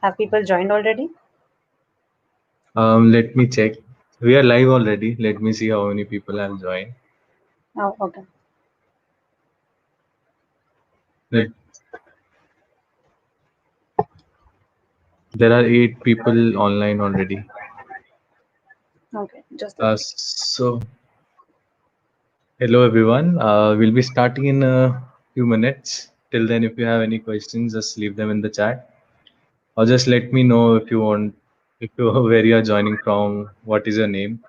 Have people joined already? Let me check. We are live already. Let me see how many people have joined. Oh, okay. Let- There are 8 people online already. Okay, just a second. So, hello everyone. We'll be starting in a few minutes. Till then, if you have any questions, just leave them in the chat, or just let me know if you want, if you where you are joining from, what is your name,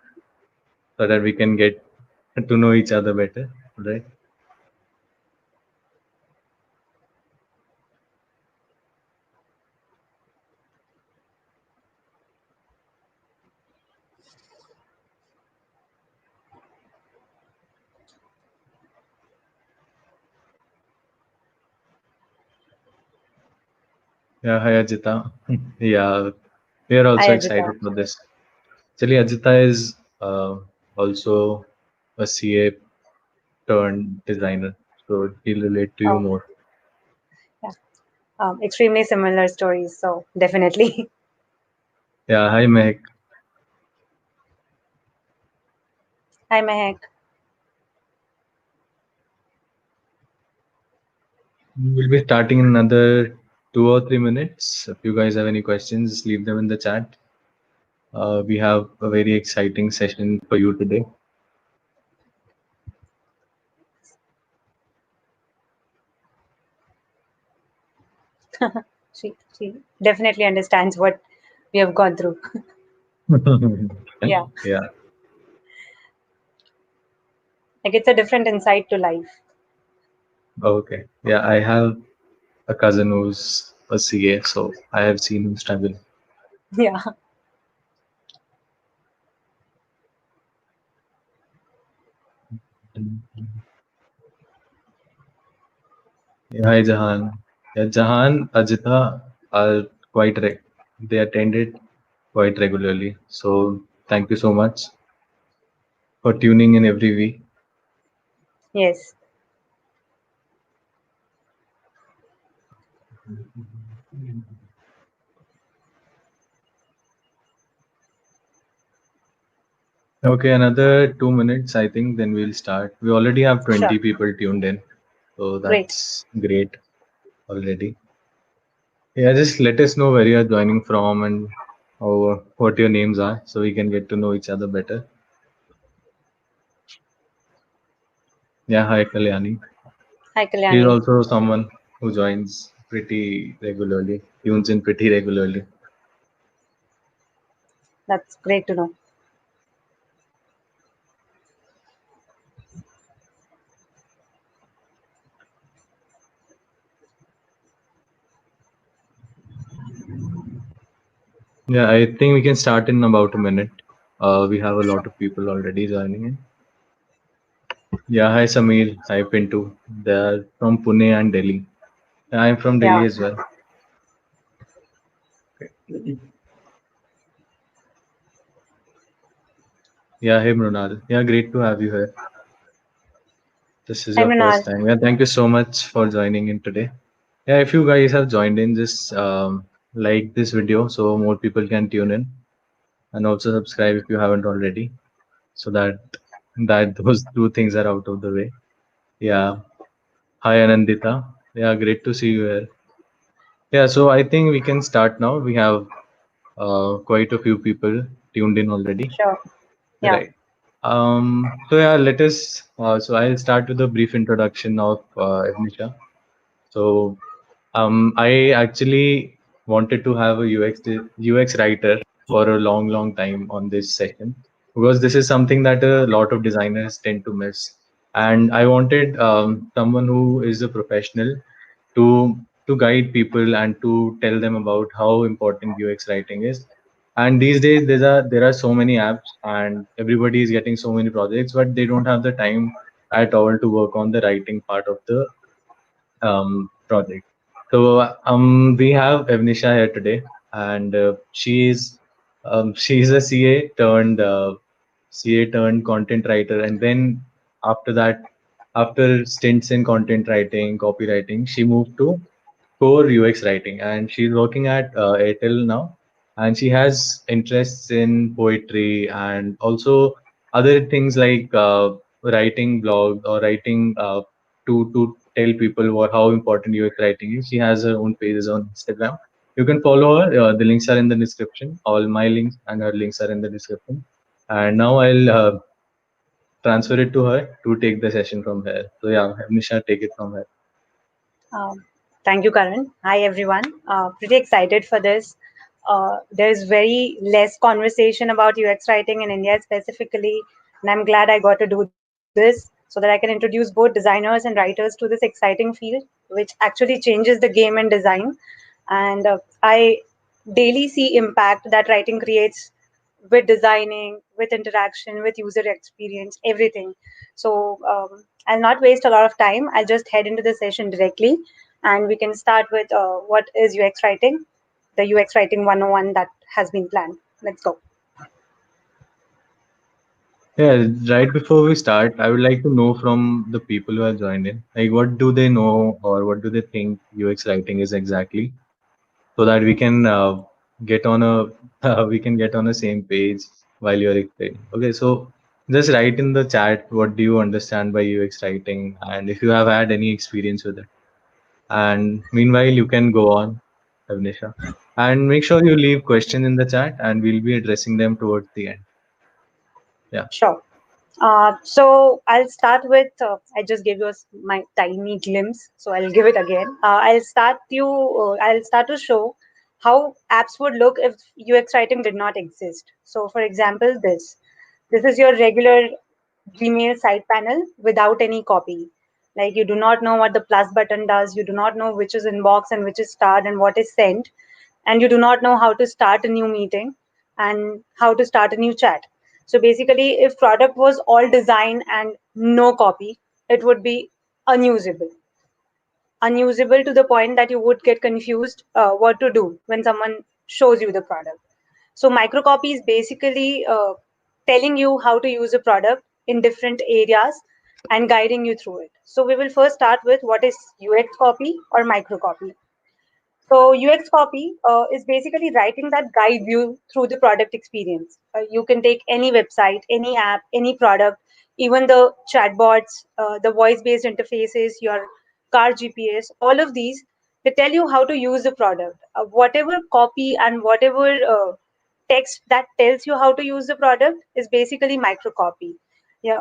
so that we can get to know each other better. Right? Yeah. Hi Ajita. Yeah, we are Hi, also Ajita. excited for this. Actually, Ajita is also a CA turned designer, so he'll relate to you Oh, more. yeah. Extremely similar stories, so definitely. Yeah, hi Mehak. Hi, Mehak. We'll be starting in another 2 or 3 minutes. If you guys have any questions, just leave them in the chat. We have a very exciting session for you today. She definitely understands what we have gone through. Yeah, Yeah, like it's a different insight to life. okay. Yeah, I have a cousin who's a CA, so I have seen him struggle. Yeah. Yeah, hi Jahan. Yeah, Jahan, Ajita are quite they attended quite regularly. So thank you so much for tuning in every week. Yes. Okay, another 2 minutes, I think, then we'll start. We already have Sure. 20 people tuned in, so Great. that's great already. Yeah, just let us know where you are joining from and what your names are, so we can get to know each other better. Yeah, hi Kalyani. Hi, She's Kalyani. also someone who joins pretty regularly, tunes in pretty regularly. That's great to know. Yeah, I think we can start in about a minute. We have a lot of people already joining in. Yeah, hi Samir, hi Pintu. They are from Pune and Delhi. I'm from Yeah. Delhi as well. Yeah, hey Mrunal. Yeah, great to have you here. This is Hi, your Mrinal. first time. Yeah, thank you so much for joining in today. Yeah, if you guys have joined in, just like this video so more people can tune in, and also subscribe if you haven't already, so that those two things are out of the way. Yeah. Hi Anandita. Yeah, great to see you here. Yeah, so I think we can start now. We have quite a few people tuned in already. Sure. Yeah. Right. So yeah, let us. So I'll start with a brief introduction of Evnisha. So I actually wanted to have a UX writer for a long time on this session, because this is something that a lot of designers tend to miss, and I wanted someone who is a professional to guide people and to tell them about how important UX writing is. And these days there are so many apps and everybody is getting so many projects, but they don't have the time at all to work on the writing part of the project. So we have Evnisha here today, and she's a CA turned content writer, and then after that, after stints in content writing, copywriting, she moved to core UX writing, and she's working at Airtel now, and she has interests in poetry and also other things like writing blogs or writing to tell people what how important UX writing is. She has her own pages on Instagram. You can follow her. The links are in the description. All my links and her links are in the description. And now I'll transfer it to her to take the session from here. So yeah, Nisha, take it from here. Um, Thank you, Karan. Hi, everyone. Pretty excited for this. There's very less conversation about UX writing in India specifically, and I'm glad I got to do this so that I can introduce both designers and writers to this exciting field, which actually changes the game in design. And I daily see impact that writing creates with designing, with interaction, with user experience, everything. So I'll not waste a lot of time. I'll just head into the session directly, and we can start with what is UX writing, the UX writing 101 that has been planned. Let's go. Yeah, right before we start, I would like to know from the people who have joined in, like what do they know or what do they think UX writing is exactly, so that we can get on a we can get on the same page while you're explaining. Okay, so just write in the chat what do you understand by UX writing and if you have had any experience with it. And meanwhile, you can go on, Avnisha, and make sure you leave questions in the chat, and we'll be addressing them towards the end. Yeah. Sure. So I'll start with, I just gave you my tiny glimpse, so I'll give it again. I'll start to show how apps would look if UX writing did not exist. So for example, this is your regular Gmail side panel without any copy. Like you do not know what the plus button does, you do not know which is inbox and which is starred and what is sent, and you do not know how to start a new meeting and how to start a new chat. So basically, if product was all design and no copy, it would be unusable. Unusable to the point that you would get confused what to do when someone shows you the product. So microcopy is basically telling you how to use a product in different areas and guiding you through it. So we will first start with what is UX copy or microcopy. So UX copy is basically writing that guides you through the product experience. You can take any website, any app, any product, even the chatbots, the voice-based interfaces, your car GPS, all of these, they tell you how to use the product. Whatever copy and whatever text that tells you how to use the product is basically microcopy. Yeah,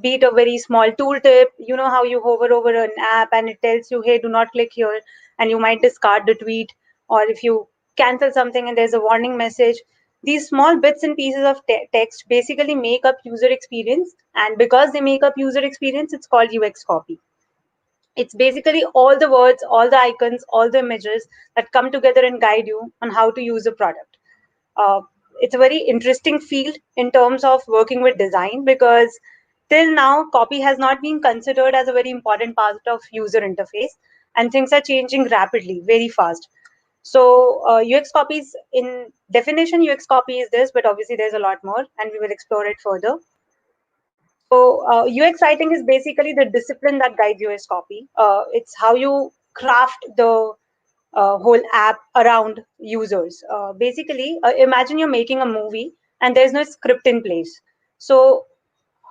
be it a very small tooltip, you know how you hover over an app and it tells you, hey, do not click here, and you might discard the tweet, or if you cancel something and there's a warning message. These small bits and pieces of text basically make up user experience, and because they make up user experience, it's called UX copy. It's basically all the words, all the icons, all the images that come together and guide you on how to use a product. uh, it's a very interesting field in terms of working with design, because till now copy has not been considered as a very important part of user interface, and things are changing rapidly, very fast. So UX copies, in definition, UX copy is this, but obviously there's a lot more, and we will explore it further. So UX writing is basically the discipline that guides UX copy. It's how you craft the whole app around users. Basically, imagine you're making a movie and there's no script in place. So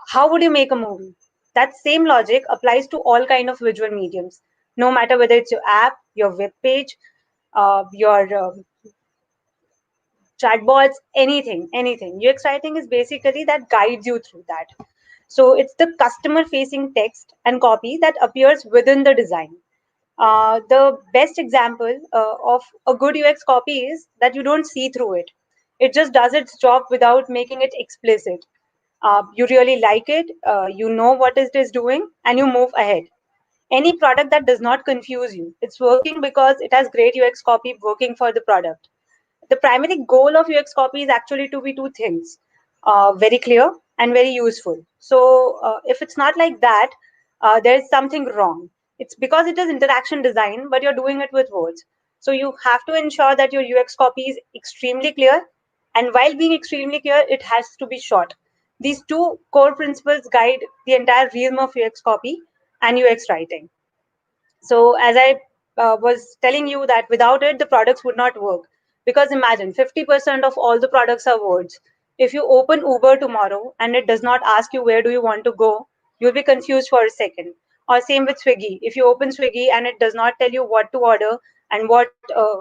how would you make a movie? That same logic applies to all kind of visual mediums, no matter whether it's your app, your web page, your chatbots, anything. UX writing is basically that guides you through that. So it's the customer facing text and copy that appears within the design. The best example of a good UX copy is that you don't see through it. It just does its job without making it explicit. You really like it, you know what it is doing, and you move ahead. Any product that does not confuse you, it's working because it has great UX copy working for the product. The primary goal of UX copy is actually to be two things: very clear and very useful. So if it's not like that, there's something wrong. It's because it is interaction design, but you're doing it with words. So you have to ensure that your UX copy is extremely clear. And while being extremely clear, it has to be short. These two core principles guide the entire realm of UX copy and UX writing. So as I was telling you that without it, the products would not work. Because imagine 50% of all the products are words. If you open Uber tomorrow and it does not ask you where do you want to go, you'll be confused for a second. Or same with Swiggy. If you open Swiggy and it does not tell you what to order and what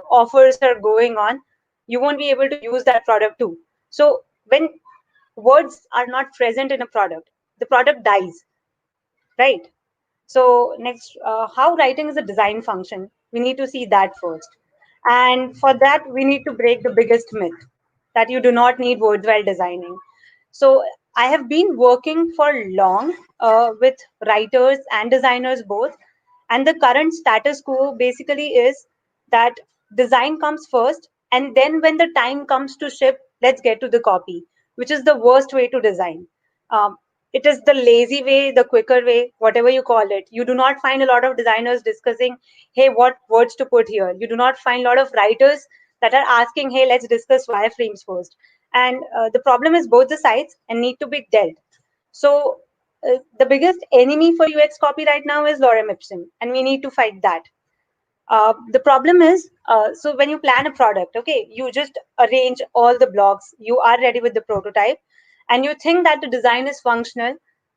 offers are going on, you won't be able to use that product too. So when words are not present in a product, the product dies, right? So next, how writing is a design function. We need to see that first. And for that, we need to break the biggest myth that you do not need words while designing. So I have been working for long with writers and designers both. And the current status quo basically is that design comes first. And then when the time comes to ship, let's get to the copy, which is the worst way to design. Um, it is the lazy way, the quicker way, whatever you call it. You do not find a lot of designers discussing, hey, what words to put here. You do not find a lot of writers that are asking, hey, let's discuss wireframes first. And the problem is both the sides and need to be dealt. So the biggest enemy for UX copy right now is lorem ipsum, and we need to fight that. The problem is, so when you plan a product, okay, you just arrange all the blocks, you are ready with the prototype, and you think that the design is functional,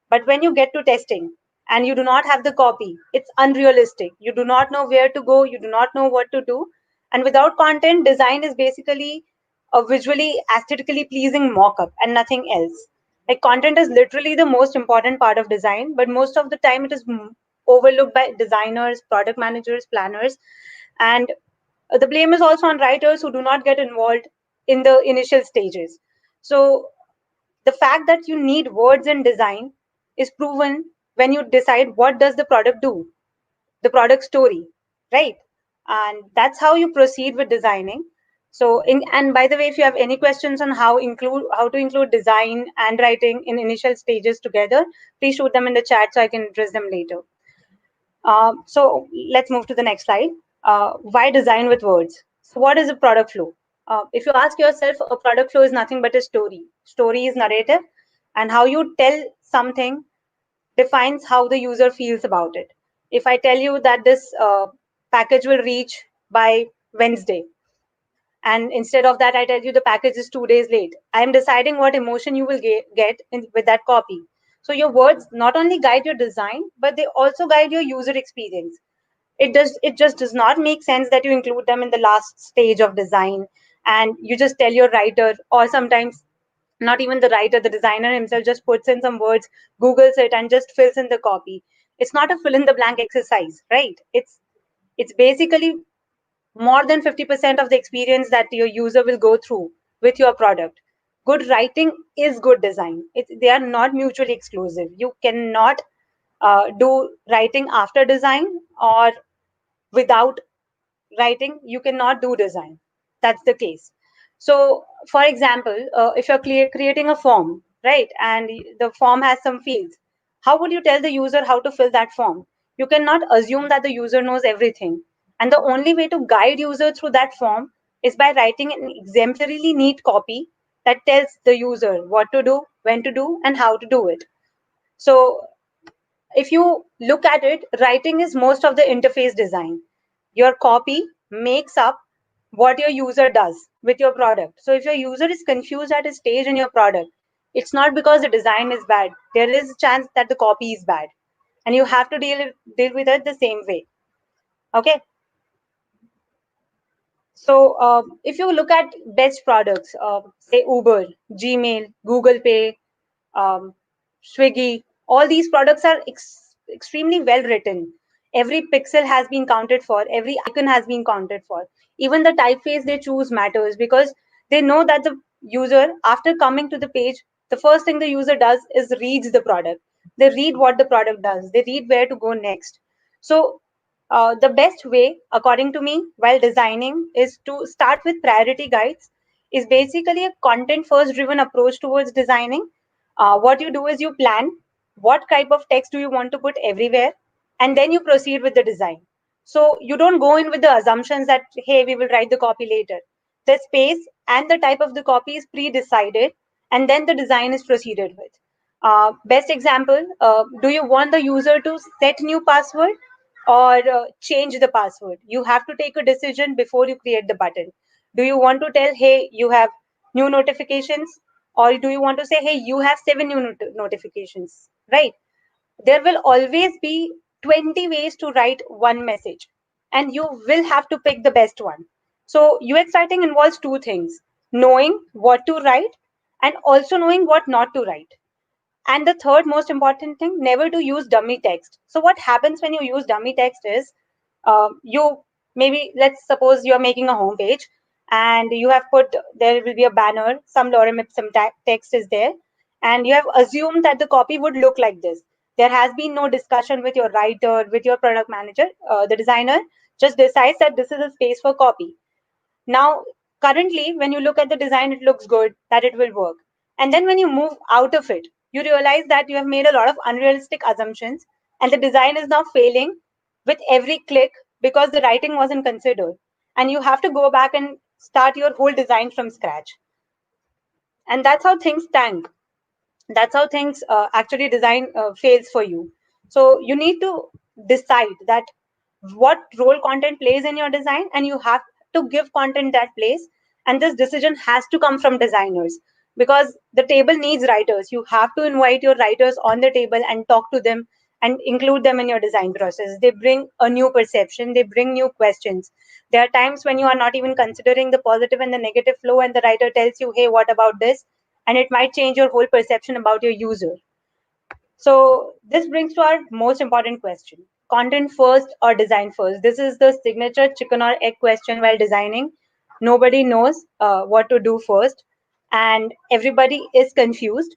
but when you get to testing and you do not have the copy, it's unrealistic. You do not know where to go, you do not know what to do, and without content, design is basically a visually, aesthetically pleasing mock-up and nothing else. Like content is literally the most important part of design, but most of the time it is overlooked by designers, product managers, planners, and the blame is also on writers who do not get involved in the initial stages. So the fact that you need words in design is proven when you decide what does the product do, the product story, right? And that's how you proceed with designing. So and by the way, if you have any questions on how to include design and writing in initial stages together, please shoot them in the chat so I can address them later. So let's move to the next slide. Why design with words? So what is a product flow? If you ask yourself, a product flow is nothing but a story. Story is narrative, and how you tell something defines how the user feels about it. If I tell you that this package will reach by Wednesday, and instead of that, I tell you the package is 2 days late, I am deciding what emotion you will get with that copy. So your words not only guide your design, but they also guide your user experience. It just does not make sense that you include them in the last stage of design and you just tell your writer, or sometimes not even the writer, the designer himself just puts in some words, googles it and just fills in the copy. It's not a fill in the blank exercise, right? It's basically more than 50% of the experience that your user will go through with your product. Good writing is good design. They are not mutually exclusive. You cannot do writing after design, or without writing you cannot do design. That's the case. So for example, if you're creating a form, right, and the form has some fields, how would you tell the user how to fill that form? You cannot assume that the user knows everything, and the only way to guide user through that form is by writing an exemplarily neat copy that tells the user what to do, when to do, and how to do it. So if you look at it, writing is most of the interface design. Your copy makes up what your user does with your product. So if your user is confused at a stage in your product, it's not because the design is bad. There is a chance that the copy is bad, and you have to deal with it the same way. Okay. So if you look at best products, say Uber, Gmail, Google Pay, um, Swiggy, all these products are extremely well written. Every pixel has been counted for, every icon has been counted for. Even the typeface they choose matters because they know that the user, after coming to the page, the first thing the user does is reads the product. They read what the product does, they read where to go next. So the best way, according to me, while designing is to start with priority guides, is basically a content first driven approach towards designing. What you do is you plan what type of text do you want to put everywhere, and then you proceed with the design. So you don't go in with the assumptions that, hey, we will write the copy later. The space and the type of the copy is pre-decided, and then the design is proceeded with. Best example, do you want the user to set new password? or change the password. You have to take a decision before you create the button. Do you want to tell, hey, you have new notifications, or do you want to say, hey, you have 7 new notifications, right? There will always be 20 ways to write one message, and you will have to pick the best one. So UX writing involves two things: knowing what to write and also knowing what not to write. And the third most important thing, never to use dummy text. So what happens when you use dummy text is, you maybe, let's suppose you're making a home page and you have put, there will be a banner, some lorem ipsum text is there, and you have assumed that the copy would look like this. There has been no discussion with your writer, with your product manager. The designer just decides that this is a space for copy. Now, currently, when you look at the design, it looks good, that it will work. And then when you move out of it, you realize that you have made a lot of unrealistic assumptions, and the design is now failing with every click because the writing wasn't considered. And you have to go back and start your whole design from scratch. And that's how things tank. That's how things actually design fails for you. So you need to decide that what role content plays in your design, and you have to give content that place. And this decision has to come from designers, because the table needs writers. You have to invite your writers on the table and talk to them and include them in your design process. They bring a new perception, they bring new questions. There are times when you are not even considering the positive and the negative flow, and the writer tells you, hey, what about this? And it might change your whole perception about your user. So this brings to our most important question: content first or design first? This is the signature chicken or egg question while designing. Nobody knows what to do first, and everybody is confused.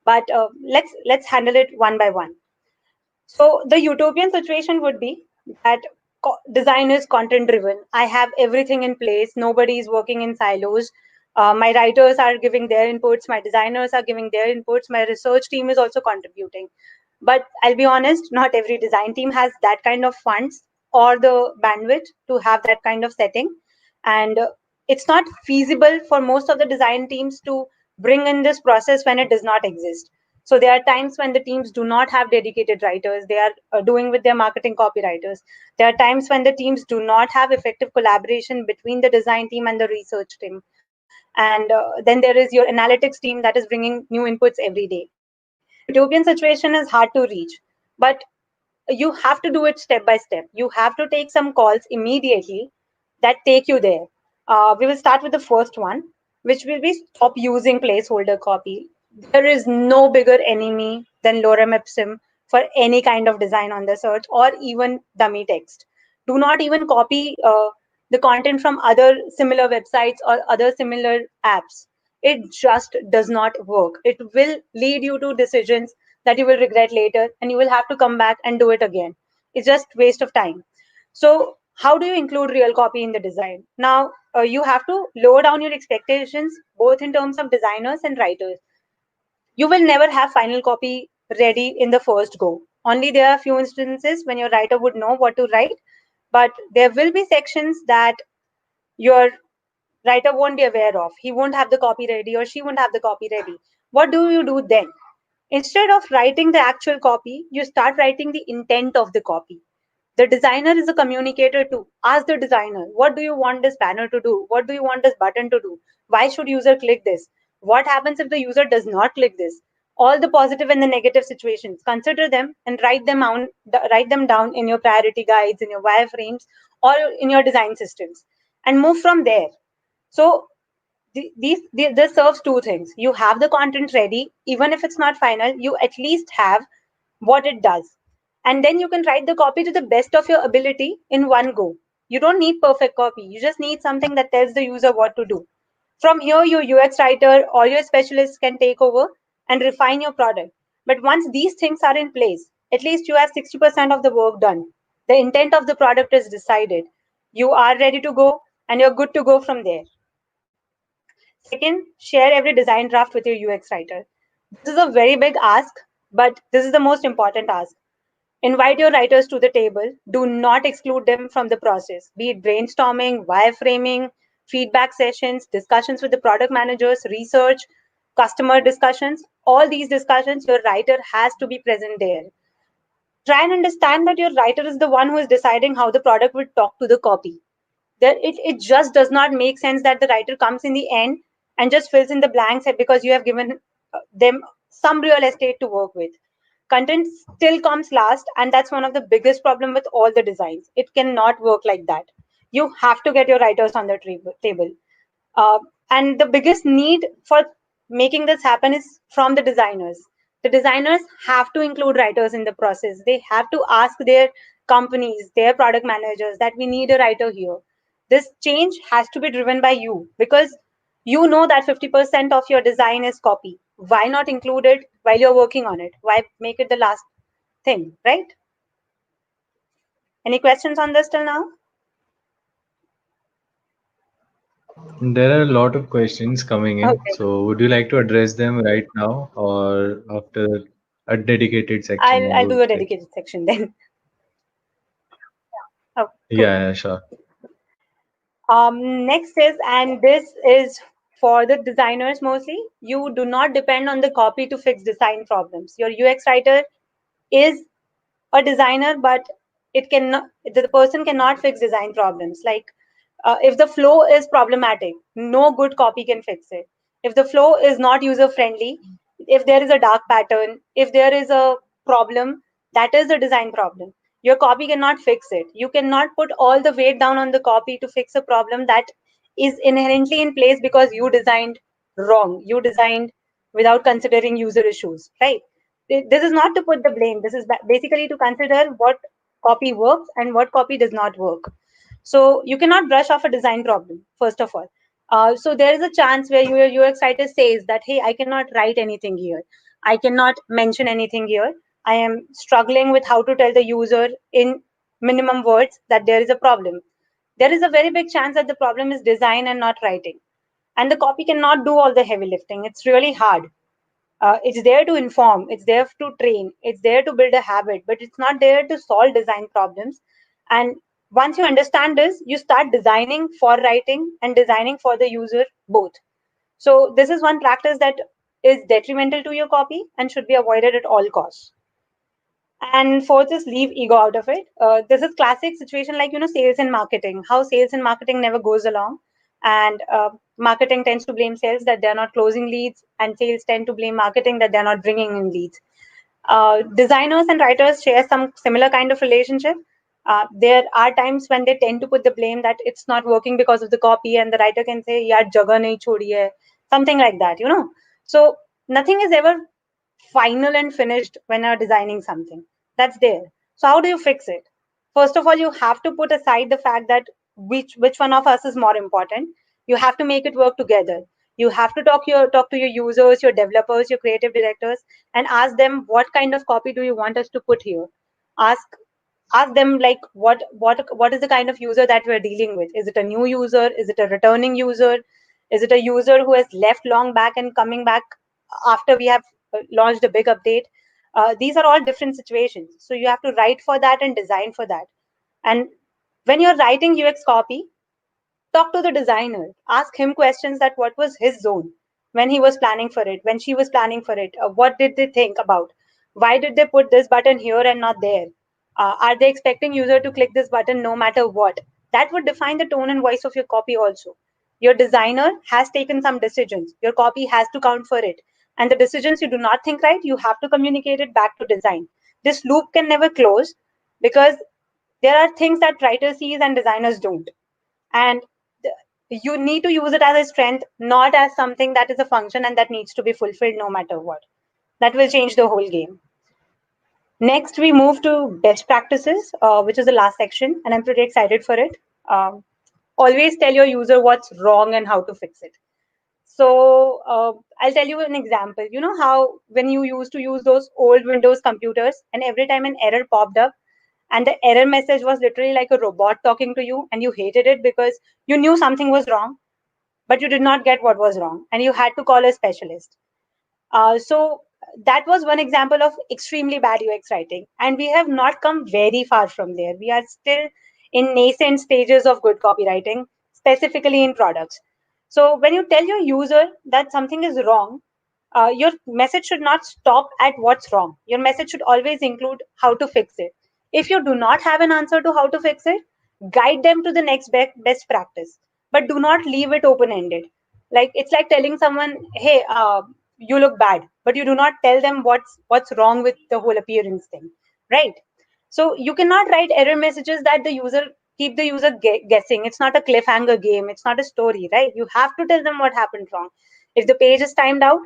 But let's handle it one by one. So the utopian situation would be that design is content driven. I have everything in place. Nobody is working in silos. My writers are giving their inputs. My designers are giving their inputs. My research team is also contributing. But I'll be honest, not every design team has that kind of funds or the bandwidth to have that kind of setting. And it's not feasible for most of the design teams to bring in this process when it does not exist. So there are times when the teams do not have dedicated writers. They are doing with their marketing copywriters. There are times when the teams do not have effective collaboration between the design team and the research team. And then there is your analytics team that is bringing new inputs every day. So the utopian situation is hard to reach, but you have to do it step by step. You have to take some calls immediately that take you there. We will start with the first one, which will be stop using placeholder copy. There is no bigger enemy than lorem ipsum for any kind of design on the search or even dummy text. Do not even copy the content from other similar websites or other similar apps. It just does not work. It will lead you to decisions that you will regret later, and you will have to come back and do it again. It's just waste of time. So how do you include real copy in the design? Now you have to lower down your expectations both in terms of designers and writers. You will never have final copy ready in the first go. Only there are few instances when your writer would know what to write, but there will be sections that your writer won't be aware of. He won't have the copy ready, or she won't have the copy ready. What do you do then? Instead of writing the actual copy, you start writing the intent of the copy. The designer is a communicator too. Ask the designer, what do you want this banner to do? What do you want this button to do? Why should user click this? What happens if the user does not click this? All the positive and the negative situations, consider them and write them down in your priority guides, in your wireframes, or in your design systems, and move from there. So this serves two things. You have the content ready, even if it's not final, you at least have what it does. And then you can write the copy to the best of your ability in one go. You don't need perfect copy. You just need something that tells the user what to do. From here, your UX writer or your specialist can take over and refine your product. But once these things are in place, at least you have 60% of the work done. The intent of the product is decided. You are ready to go, and you're good to go from there. Second, share every design draft with your UX writer. This is a very big ask, but this is the most important ask. Invite your writers to the table. Do not exclude them from the process, be it brainstorming, wireframing, feedback sessions, discussions with the product managers, research, customer discussions. All these discussions, your writer has to be present there. Try and understand that your writer is the one who is deciding how the product will talk to the copy. It just does not make sense that the writer comes in the end and just fills in the blanks because you have given them some real estate to work with. Content still comes last, and that's one of the biggest problem with all the designs. It cannot work like that. You have to get your writers on the table. uh, and the biggest need for making this happen is from the designers. The designers have to include writers in the process. They have to ask their companies, their product managers, that we need a writer here. This change has to be driven by you, because you know that 50% of your design is copy. Why not include it while you're working on it? Why make it the last thing, right? Any questions on this till now? There are a lot of questions coming in. Okay. So would you like to address them right now or after a dedicated section I'll you do a would say? dedicated section then. Oh, cool. Yeah, yeah, sure. Next is, and this is for the designers mostly, you do not depend on the copy to fix design problems. Your UX writer is a designer, but it cannot, the person cannot fix design problems. Like if the flow is problematic, no good copy can fix it. If the flow is not user friendly, if there is a dark pattern, if there is a problem, that is a design problem. Your copy cannot fix it. You cannot put all the weight down on the copy to fix a problem that is inherently in place because you designed wrong. You designed without considering user issues, right? This is not to put the blame. This is basically to consider what copy works and what copy does not work. So you cannot brush off a design problem, first of all. So there is a chance where your UX writer says that, hey, I cannot write anything here. I cannot mention anything here. I am struggling with how to tell the user in minimum words that there is a problem. There is a very big chance that the problem is design and not writing. And the copy cannot do all the heavy lifting. It's really hard. It's there to inform, it's there to train, it's there to build a habit, but it's not there to solve design problems. And once you understand this, you start designing for writing and designing for the user both. So this is one practice that is detrimental to your copy and should be avoided at all costs. And fourth is leave ego out of it. This is classic situation like, sales and marketing, how sales and marketing never goes along. And marketing tends to blame sales that they're not closing leads, and sales tend to blame marketing that they're not bringing in leads. Designers and writers share some similar kind of relationship. There are times when they tend to put the blame that it's not working because of the copy, and the writer can say, "Yeah, jaga nahi chhodi hai," something like that. So nothing is ever final and finished when you're designing something. That's there. So how do you fix it? First of all, you have to put aside the fact that which one of us is more important. You have to make it work together. You have to talk to your users, your developers, your creative directors, and ask them what kind of copy do you want us to put here. Ask ask them like what is the kind of user that we're dealing with. Is it a new user? Is it a returning user? Is it a user who has left long back and coming back after we have launched a big update? These are all different situations, so you have to write for that and design for that. And when you're writing UX copy, talk to the designer, ask him questions that what was his zone when he was planning for it, when she was planning for it. What did they think about? Why did they put this button here and not there? Are they expecting user to click this button no matter what? That would define the tone and voice of your copy also. Your designer has taken some decisions, your copy has to count for it. And the decisions you do not think right, you have to communicate it back to design. This loop can never close, because there are things that writer sees and designers don't. And you need to use it as a strength, not as something that is a function and that needs to be fulfilled no matter what. That will change the whole game. Next, we move to best practices, which is the last section, and I'm pretty excited for it. Um, Always tell your user what's wrong and how to fix it. So I'll tell you an example. You know how when you used to use those old Windows computers, and every time an error popped up, and the error message was literally like a robot talking to you, and you hated it because you knew something was wrong, but you did not get what was wrong, and you had to call a specialist. So that was one example of extremely bad UX writing, and we have not come very far from there. We are still in nascent stages of good copywriting, specifically in products. So when you tell your user that something is wrong, Your message should not stop at what's wrong. Your message should always include how to fix it. If you do not have an answer to how to fix it, guide them to the next best practice, but do not leave it open ended. Like it's like telling someone, "Hey, you look bad," but you do not tell them what's wrong with the whole appearance thing, right? So you cannot write error messages that the user keep the user guessing. It's not a cliffhanger game. It's not a story, right? You have to tell them what happened wrong. If the page is timed out,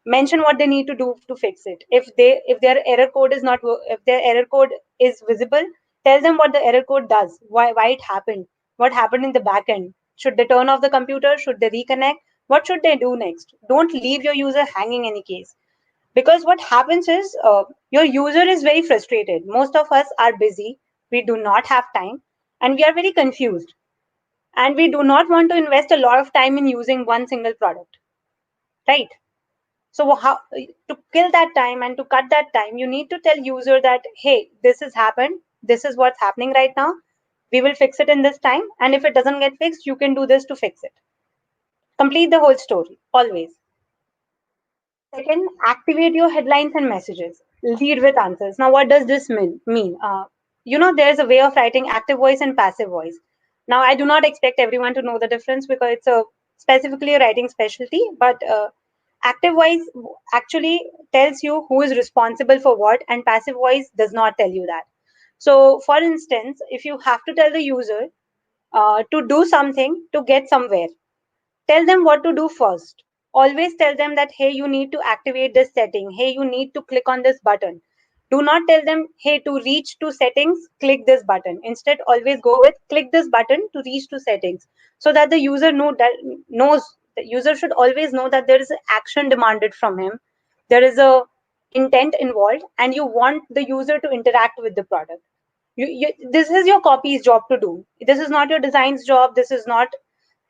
mention what they need to do to fix it. If their error code is not if their error code is visible, tell them what the error code does, why it happened, what happened in the back end. Should they turn off the computer? Should they reconnect? What should they do next? Don't leave your user hanging any case, because what happens is your user is very frustrated. Most of us are busy, we do not have time, and we are very confused, and we do not want to invest a lot of time in using one single product, right? So how to kill that time and to cut that time, you need to tell user that, hey, this has happened, this is what's happening right now, we will fix it in this time, and if it doesn't get fixed, you can do this to fix it. Complete the whole story always. Second, activate your headlines and messages. Lead with answers. Now, what does this mean? There's a way of writing active voice and passive voice. Now, I do not expect everyone to know the difference because it's a specifically a writing specialty, but active voice actually tells you who is responsible for what, and passive voice does not tell you that. So, for instance, if you have to tell the user to do something to get somewhere, tell them what to do first. Always tell them that, hey, you need to activate this setting. Hey, you need to click on this button. Do not tell them, hey, to reach to settings, click this button. Instead, always go with click this button to reach to settings, so that the user knows the user should always know that there is an action demanded from him. There is a intent involved, and you want the user to interact with the product. This is your copy's job to do. This is not your design's job. This is not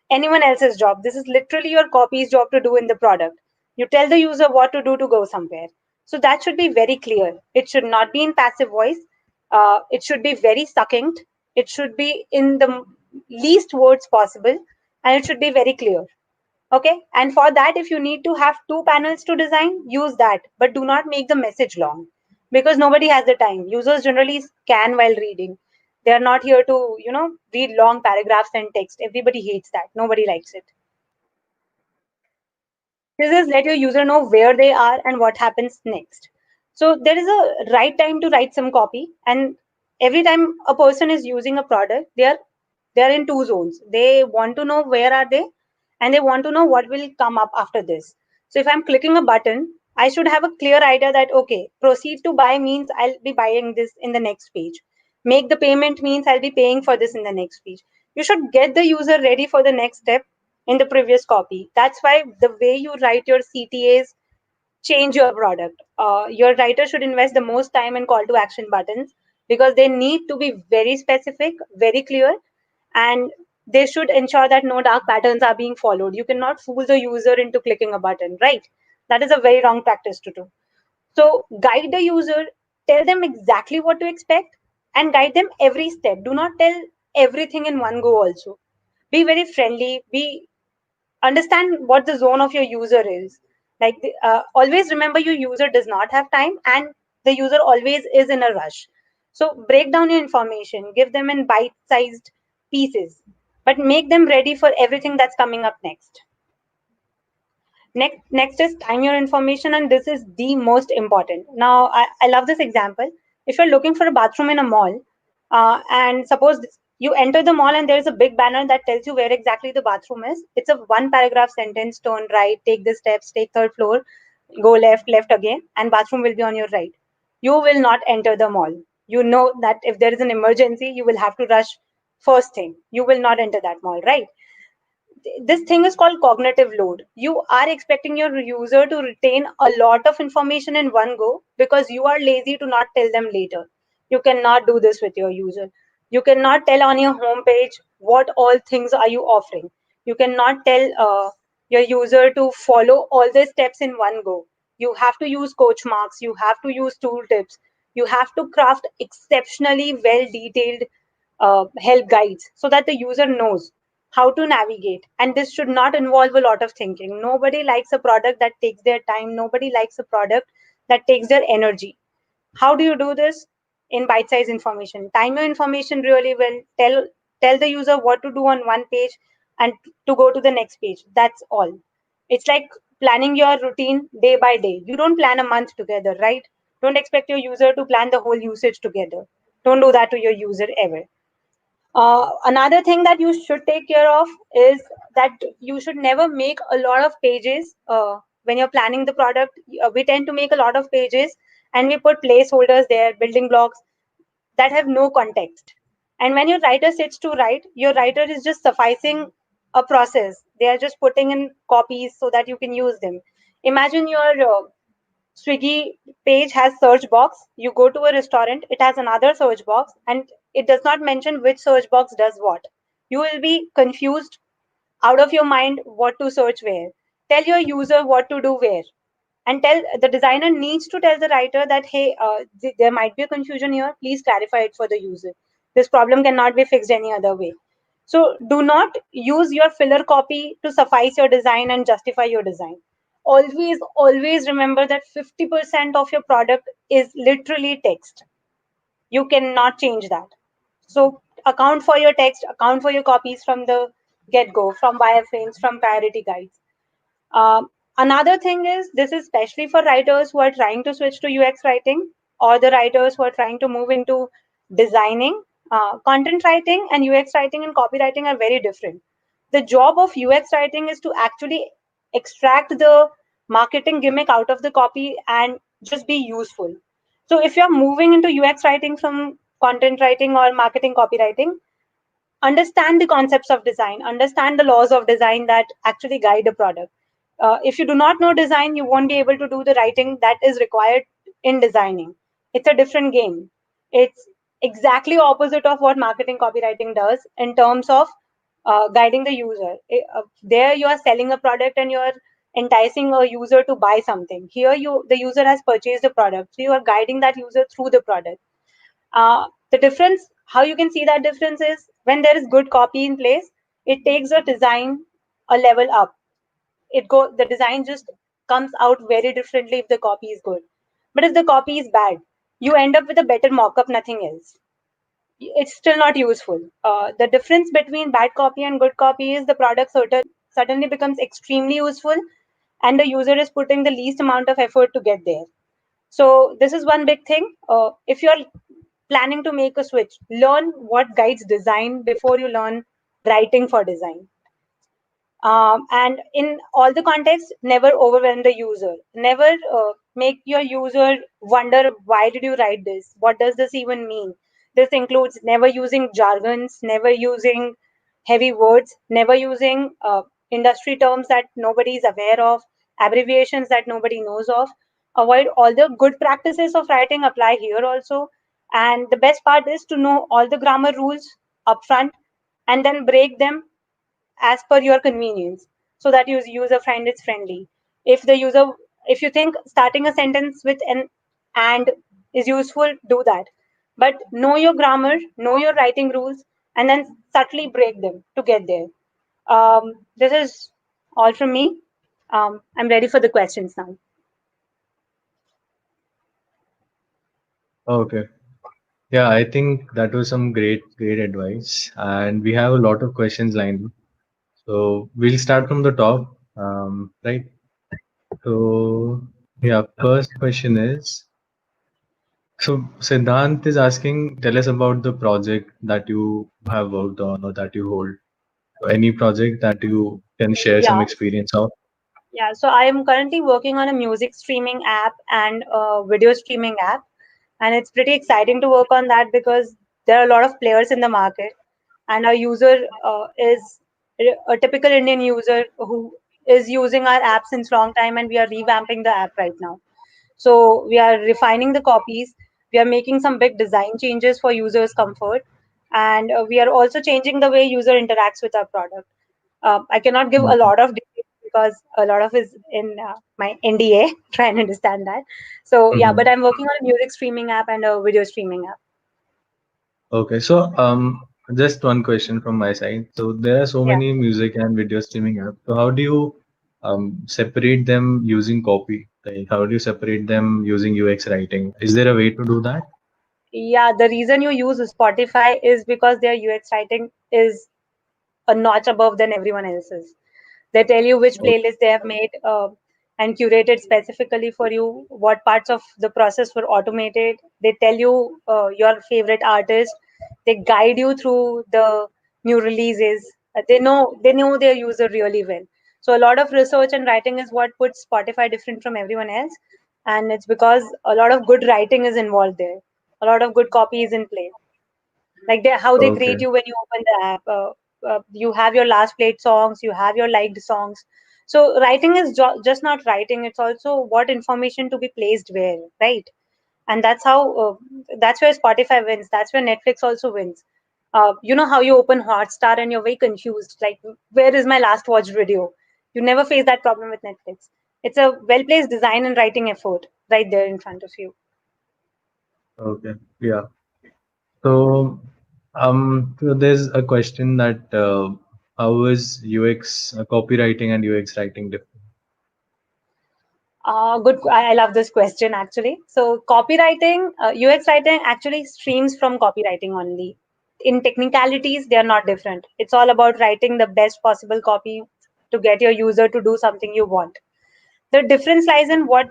anyone else's job. This is literally your copy's job to do in the product. You tell the user what to do to go somewhere. So that should be very clear. It should not be in passive voice. It should be very succinct. It should be in the least words possible, and it should be very clear. Okay. And for that, if you need to have two panels to design, use that, but do not make the message long, because nobody has the time. Users generally scan while reading. They are not here to, read long paragraphs and text. Everybody hates that. Nobody likes it. This is let your user know where they are and what happens next. So there is a right time to write some copy, and every time a person is using a product, they are in two zones. They want to know where are they, and they want to know what will come up after this. So if I'm clicking a button, I should have a clear idea that okay, proceed to buy means I'll be buying this in the next page. Make the payment means I'll be paying for this in the next page. You should get the user ready for the next step in the previous copy. That's why the way you write your CTAs change your product. Your writer should invest the most time in call to action buttons, because they need to be very specific, very clear, and they should ensure that no dark patterns are being followed. You cannot fool the user into clicking a button, right? That is a very wrong practice to do. So guide the user, tell them exactly what to expect, and guide them every step. Do not tell everything in one go also. Be very friendly, be understand what the zone of your user is. Like always remember, your user does not have time, and the user always is in a rush. So break down your information, give them in bite sized pieces, but make them ready for everything that's coming up next. Next is time your information, and this is the most important. Now, I love this example. If you're looking for a bathroom in a mall, and suppose you enter the mall and there's a big banner that tells you where exactly the bathroom is. It's a one paragraph sentence: turn right, take the steps, take third floor, go left, left again, and bathroom will be on your right. You will not enter the mall. You know that if there is an emergency, you will have to rush first thing. You will not enter that mall, right? This thing is called cognitive load. You are expecting your user to retain a lot of information in one go because you are lazy to not tell them later. You cannot do this with your user. You cannot tell on your homepage what all things are you offering. You cannot tell your user to follow all the steps in one go. You have to use coach marks. You have to use tool tips. You have to craft exceptionally well detailed help guides so that the user knows how to navigate. And this should not involve a lot of thinking. Nobody likes a product that takes their time. Nobody likes a product that takes their energy. How do you do this? In bite-sized information. Time your information really well. Tell the user what to do on one page and to go to the next page. That's all. It's like planning your routine day by day. You don't plan a month together, right? Don't expect your user to plan the whole usage together. Don't do that to your user ever. Another thing that you should take care of is that you should never make a lot of pages when you're planning the product. We tend to make a lot of pages and we put placeholders there, building blocks that have no context. And when your writer sits to write, your writer is just sufficing a process. They are just putting in copies so that you can use them. Imagine your Swiggy page has search box. You go to a restaurant, it has another search box, and it does not mention which search box does what. You will be confused out of your mind what to search where. Tell your user what to do where. And tell the designer needs to tell the writer that, hey, there might be a confusion here. Please clarify it for the user. This problem cannot be fixed any other way. So do not use your filler copy to suffice your design and justify your design. Always remember that 50% of your product is literally text. You cannot change that. So account for your text, account for your copies from the get go, from wireframes, from priority guides. Another thing is, this is especially for writers who are trying to switch to UX writing, or the writers who are trying to move into designing. Content writing and UX writing and copywriting are very different. The job of UX writing is to actually extract the marketing gimmick out of the copy and just be useful. So if you're moving into UX writing from content writing or marketing copywriting, understand the concepts of design, understand the laws of design that actually guide a product. If you do not know design, you won't be able to do the writing that is required in designing. It's a different game. It's exactly opposite of what marketing copywriting does in terms of guiding the user. There you are selling a product and you are enticing a user to buy something. Here the user has purchased a product, so you are guiding that user through the product. The difference, how you can see that difference is when there is good copy in place, it takes a design a level up. The design just comes out very differently if the copy is good. But if the copy is bad, you end up with a better mock-up, nothing else. It's still not useful. The difference between bad copy and good copy is the product suddenly becomes extremely useful and the user is putting the least amount of effort to get there. So this is one big thing. If you're planning to make a switch, learn what guides design before you learn writing for design. And in all the contexts, never overwhelm the user. Never make your user wonder, why did you write this? What does this even mean? This includes never using jargons, never using heavy words, never using industry terms that nobody is aware of, abbreviations that nobody knows of. Avoid all the good practices of writing apply here also. And the best part is to know all the grammar rules upfront and then break them as per your convenience so that your user find it's friendly. If you think starting a sentence with an and is useful, do that. But know your grammar, know your writing rules, and then subtly break them to get there. This is all from me. I'm ready for the questions now. Okay. Yeah, I think that was some great advice, and we have a lot of questions lined up. So we'll start from the top, right? So yeah, first question is, so Siddhant is asking, tell us about the project that you have worked on or that you hold. So any project that you can share some Yeah. experience of. Yeah, so I am currently working on a music streaming app and a video streaming app. And it's pretty exciting to work on that because there are a lot of players in the market. And our user is a typical Indian user who is using our app since long time, and we are revamping the app right now. So we are refining the copies. We are making some big design changes for users' comfort, and we are also changing the way user interacts with our product. I cannot give a Mhm. lot of details because a lot of is in my NDA. Try and understand that. So yeah, but Mhm. I'm working on a music streaming app and a video streaming app. Okay, so just one question from my side. So there are so Yeah. many music and video streaming apps. So how do you separate them using copy? Like how do you separate them using UX writing? Is there a way to do that? Yeah, the reason you use Spotify is because their UX writing is a notch above than everyone else's. They tell you which Okay. playlist they have made and curated specifically for you, what parts of the process were automated. They tell you your favorite artist. They guide you through the new releases. They know their user really well. So a lot of research and writing is what puts Spotify different from everyone else, and it's because a lot of good writing is involved there. A lot of good copy is in play, like how they Okay. greet you when you open the app. You have your last played songs, you have your liked songs. So writing is just not writing, it's also what information to be placed where, right? And that's where Spotify wins, that's where Netflix also wins. You know how you open Hotstar and you're very confused, like where is my last watched video? You never face that problem with Netflix. It's a well placed design and writing effort right there in front of you. Okay. Yeah. So so there's a question that how is UX copywriting and UX writing different? Good. I love this question actually. So, copywriting, UX writing actually streams from copywriting only. In technicalities, they are not different. It's all about writing the best possible copy to get your user to do something you want. The difference lies in what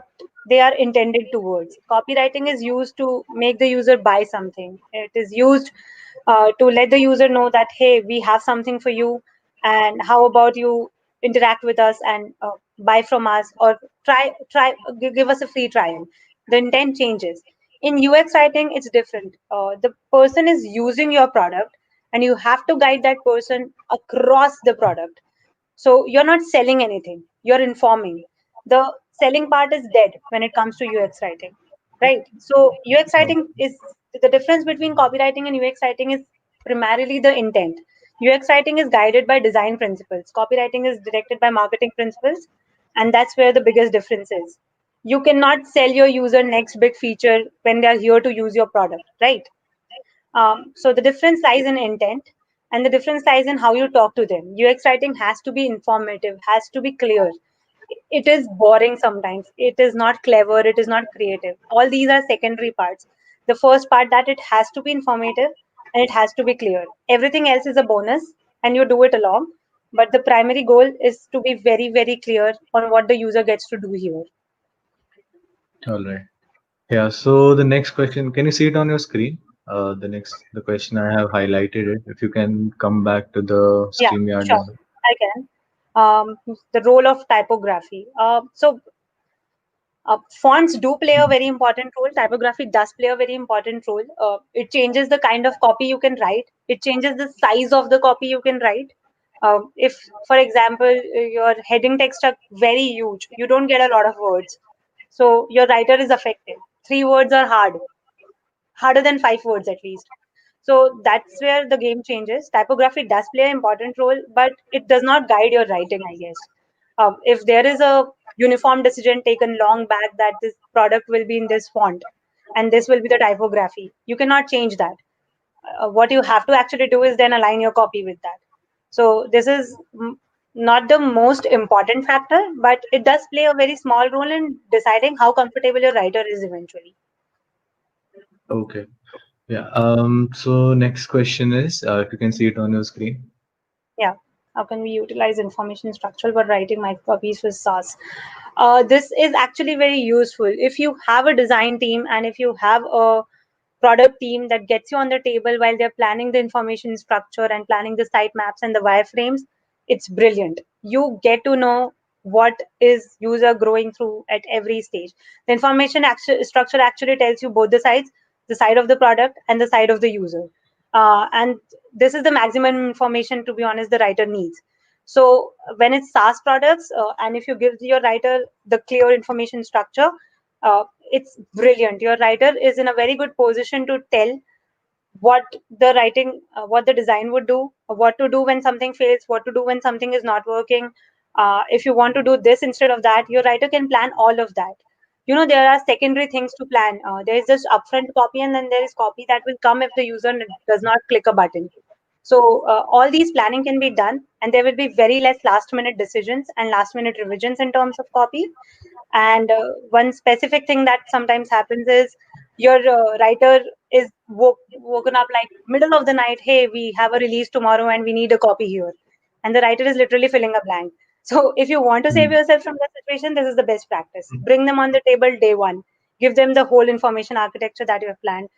they are intended towards. Copywriting is used to make the user buy something. It is used to let the user know that, hey, we have something for you, and how about you interact with us and buy from us, or give us a free trial. The intent changes. In UX writing, it's different. The person is using your product, and you have to guide that person across the product. So you're not selling anything, you're informing. The selling part is dead when it comes to UX writing, right? So UX writing is the difference between copywriting and UX writing is primarily the intent. UX writing is guided by design principles, copywriting is directed by marketing principles, and that's where the biggest difference is. You cannot sell your user next big feature when they are here to use your product, right? So the difference lies in intent, and the difference lies in how you talk to them. UX writing has to be informative, has to be clear. It is boring sometimes. It is not clever. It is not creative. All these are secondary parts. The first part, that it has to be informative and it has to be clear. Everything else is a bonus, and you do it along. But the primary goal is to be very, very clear on what the user gets to do here. All right. Yeah. So the next question, can you see it on your screen? The question I have highlighted it. If you can come back to the Yeah, StreamYard sure. window. I can. The role of typography. Fonts do play a very important role. Typography does play a very important role. It changes the kind of copy you can write. It changes the size of the copy you can write. If, for example, your heading text are very huge, you don't get a lot of words. So your writer is affected. 3 words are harder than 5 words at least. So that's where the game changes. Typography does play an important role, but it does not guide your writing, I guess. If there is a uniform decision taken long back that this product will be in this font and this will be the typography, you cannot change that. What you have to actually do is then align your copy with that. So this is not the most important factor, but it does play a very small role in deciding how comfortable your writer is eventually. Okay. Yeah. So next question is, if you can see it on your screen. Yeah. How can we utilize information structure for writing microcopies with SAS? This is actually very useful. If you have a design team and if you have a product team that gets you on the table while they're planning the information structure and planning the site maps and the wireframes, it's brilliant. You get to know what is user growing through at every stage. The structure actually tells you both the sides, the side of the product and the side of the user. And this is the maximum information, to be honest, the writer needs. So when it's SaaS products, and if you give your writer the clear information structure, it's brilliant. Your writer is in a very good position to tell what what the design would do, what to do when something fails, what to do when something is not working. If you want to do this instead of that, your writer can plan all of that. There are secondary things to plan. There is just upfront copy, and then there is copy that will come if the user does not click a button. So all these planning can be done, and there will be very less last minute decisions and last minute revisions in terms of copy. And one specific thing that sometimes happens is your writer is woken up like middle of the night. Hey, we have a release tomorrow and we need a copy here, and the writer is literally filling a blank. So if you want to save Mm. yourself from that situation, this is the best practice. Bring them on the table day one. Give them the whole information architecture that you have planned.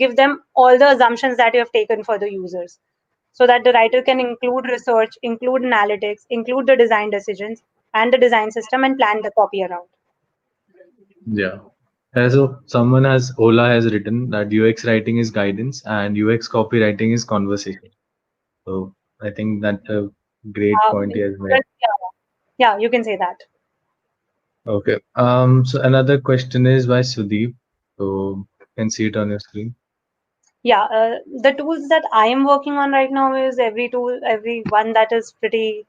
Give them all the assumptions that you have taken for the users, so that the writer can include research, include analytics, include the design decisions and the design system, and plan the copy around. Yeah. So someone has Ola has written that UX writing is guidance and UX copywriting is conversation. So I think that's a great point he has made. But yeah, you can say that. Okay. So another question is by Sudeep. So you can see it on your screen. Yeah, the tools that I am working on right now is every one that is pretty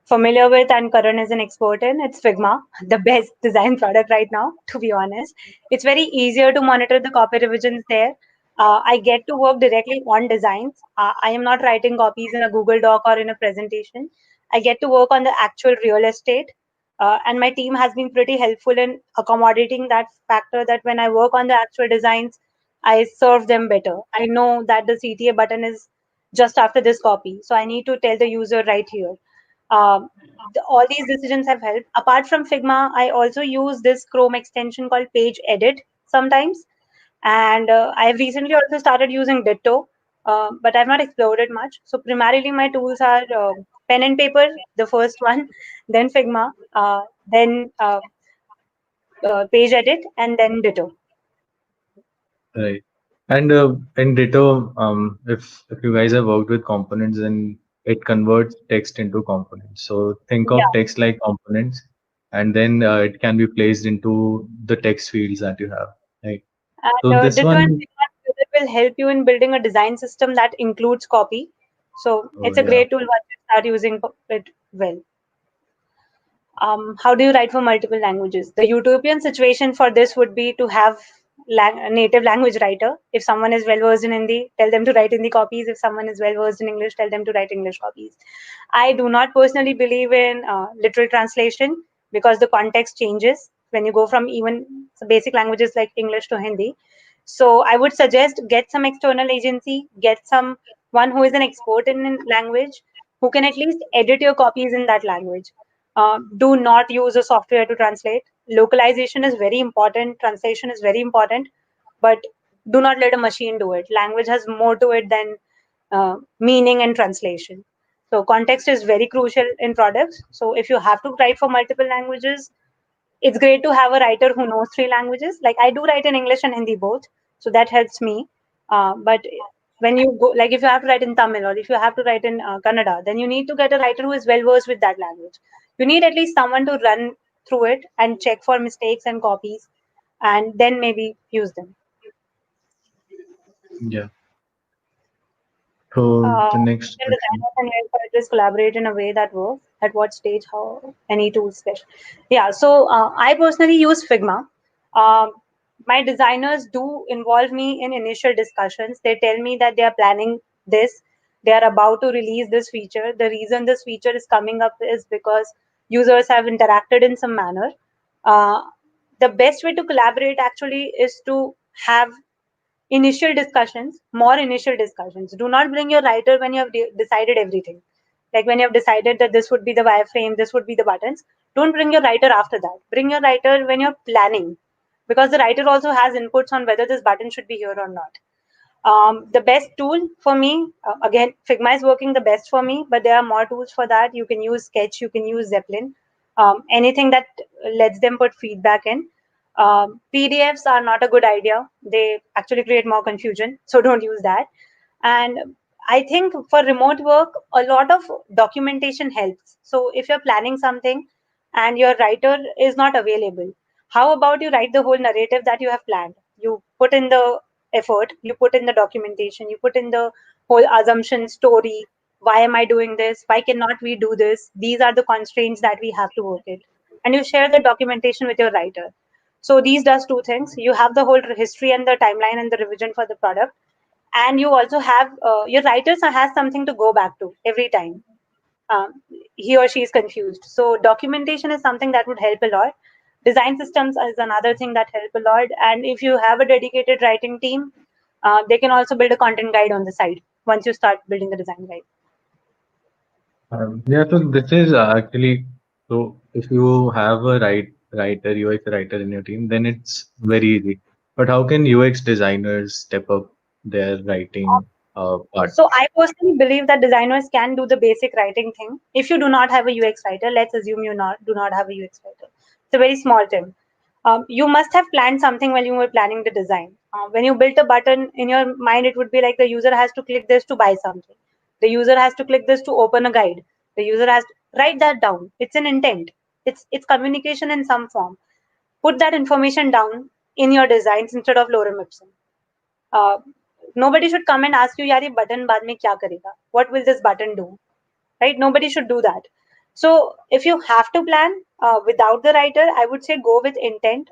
familiar with and Karan is an expert in. It's Figma, the best design product right now, to be honest. It's very easier to monitor the copy revisions there. I get to work directly on designs. I am not writing copies in a Google Doc or in a presentation. I get to work on the actual real estate. And my team has been pretty helpful in accommodating that factor that when I work on the actual designs, I serve them better. I know that the CTA button is just after this copy. So I need to tell the user right here. um, all these decisions have helped. Apart from Figma, I also use this Chrome extension called Page Edit sometimes. And I've recently also started using Ditto, but I've not explored it much. So primarily my tools are pen and paper, the first one, then Figma, then Page Edit, and then Ditto. Right. And Ditto, if you guys have worked with components, then it converts text into components. So think of Yeah. text like components, and then it can be placed into the text fields that you have. Right. So And this Ditto and one, Figma together will help you in building a design system that includes copy. So oh it's a yeah, great tool once you start using it well. How do you write for multiple languages? The utopian situation for this would be to have a native language writer. If someone is well versed in Hindi, tell them to write Hindi copies. If someone is well versed in English, tell them to write English copies. I do not personally believe in literal translation because the context changes when you go from even basic languages like English to Hindi. So I would suggest get some external agency, get some one who is an expert in language, who can at least edit your copies in that language. Do not use a software to translate. Localization is very important, translation is very important, but do not let a machine do it. Language has more to it than meaning and translation. So context is very crucial in products. So if you have to write for multiple languages, it's great to have a writer who knows three languages. Like I do write in English and Hindi both, so that helps me. But when you go, like if you have to write in Tamil or if you have to write in Kannada, then you need to get a writer who is well versed with that language. You need at least someone to run through it and check for mistakes and copies, and then maybe use them. yeah. So the next Can question. designers and UX writers collaborate in a way that works? At what stage? How any tools fit? Yeah, so I personally use Figma. Um, my designers do involve me in initial discussions. They tell me that they are planning this, they are about to release this feature. The reason this feature is coming up is because users have interacted in some manner. Uh, the best way to collaborate actually is to have initial discussions, more initial discussions. Do not bring your writer when you have decided everything. Like when you have decided that this would be the wireframe, this would be the buttons. Don't bring your writer after that. Bring your writer when you're planning, because the writer also has inputs on whether this button should be here or not. The best tool for me, again, Figma is working the best for me, but there are more tools for that. You can use Sketch, you can use Zeppelin, anything that lets them put feedback in. PDFs are not a good idea. They actually create more confusion, so don't use that. And I think for remote work, a lot of documentation helps. So if you're planning something and your writer is not available, how about you write the whole narrative that you have planned? You put in the effort, you put in the documentation, you put in the whole assumption story. Why am I doing this? Why cannot we do this? These are the constraints that we have to work it. And you share the documentation with your writer. So these does two things. You have the whole history and the timeline and the revision for the product, And you also have your writer has something to go back to every time he or she is confused. So documentation is something that would help a lot. Design systems is another thing that help a lot. And if you have a dedicated writing team, they can also build a content guide on the side once you start building the design guide. Yeah, so this is actually, so if you have a writer, UX writer in your team, then it's very easy. But how can UX designers step up their writing part? So I personally believe that designers can do the basic writing thing. If you do not have a UX writer, let's assume you not do not have a UX writer. It's a very small thing. You must have planned something while you were planning the design. When you built a button in your mind, it would be like the user has to click this to buy something. The user has to click this to open a guide. The user has to write that down. It's an intent. It's communication in some form. Put that information down in your designs instead of lorem ipsum. uh, Nobody should come and ask you, यार ये button बाद में क्या करेगा? What will this button do? Right? Nobody should do that. So if you have to plan without the writer, I would say go with intent.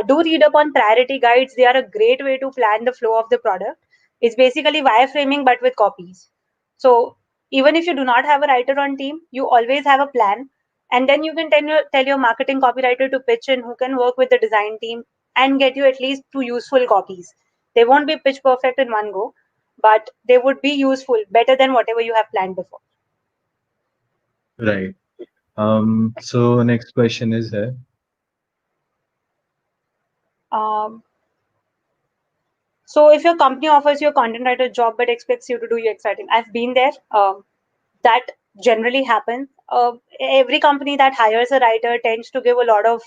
Do read up on priority guides. They are a great way to plan the flow of the product. It's basically wireframing but with copies. So even if you do not have a writer on team, you always have a plan, and then you can tell your marketing copywriter to pitch in who can work with the design team and get you at least two useful copies. They won't be pitch perfect in one go, but they would be useful, better than whatever you have planned before. Right. So next question is here. Um, so if your company offers you a content writer job but expects you to do UX writing, I've been there. That generally happens. Every company that hires a writer tends to give a lot of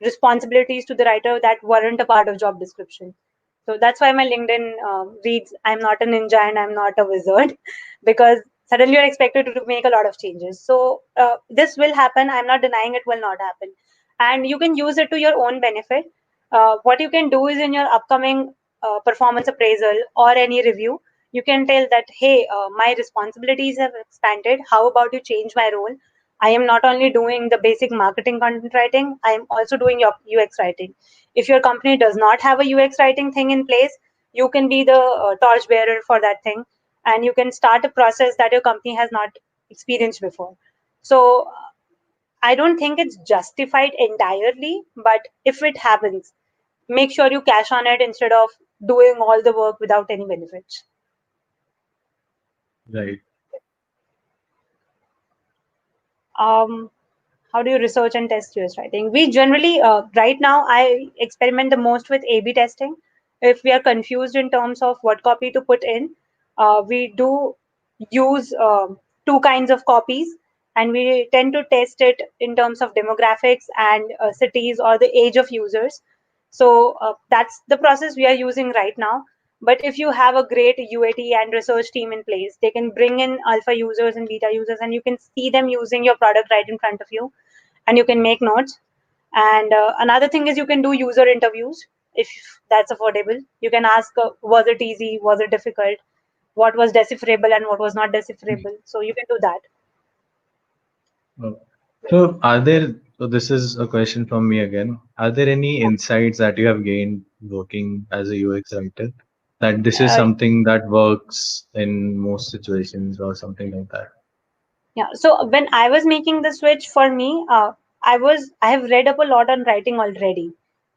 responsibilities to the writer that weren't a part of job description. So that's why my LinkedIn reads, "I'm not a ninja and I'm not a wizard," because suddenly you're expected to make a lot of changes. So this will happen. I'm not denying it will not happen, and you can use it to your own benefit. What you can do is in your upcoming performance appraisal or any review, you can tell that, hey, my responsibilities have expanded. How about you change my role? I am not only doing the basic marketing content writing, I am also doing your UX writing. If your company does not have a UX writing thing in place, you can be the torch bearer for that thing, and you can start a process that your company has not experienced before. So I don't think it's justified entirely, but if it happens, make sure you cash on it instead of doing all the work without any benefits. Right. Um, how do you research and test US writing? We generally, right now, I experiment the most with A/B testing. If we are confused in terms of what copy to put in, we do use two kinds of copies, and we tend to test it in terms of demographics and cities or the age of users. So that's the process we are using right now. But if you have a great UAT and research team in place, they can bring in alpha users and beta users, and you can see them using your product right in front of you, and you can make notes. And another thing is you can do user interviews if that's affordable. You can ask, was it easy? Was it difficult? What was decipherable and what was not decipherable? So you can do that. Oh. So are there, so this is a question from me again. Are there any insights that you have gained working as a UX writer that this is Uh, something that works in most situations or something like that? Yeah. So when I was making the switch for me, I have read up a lot on writing already.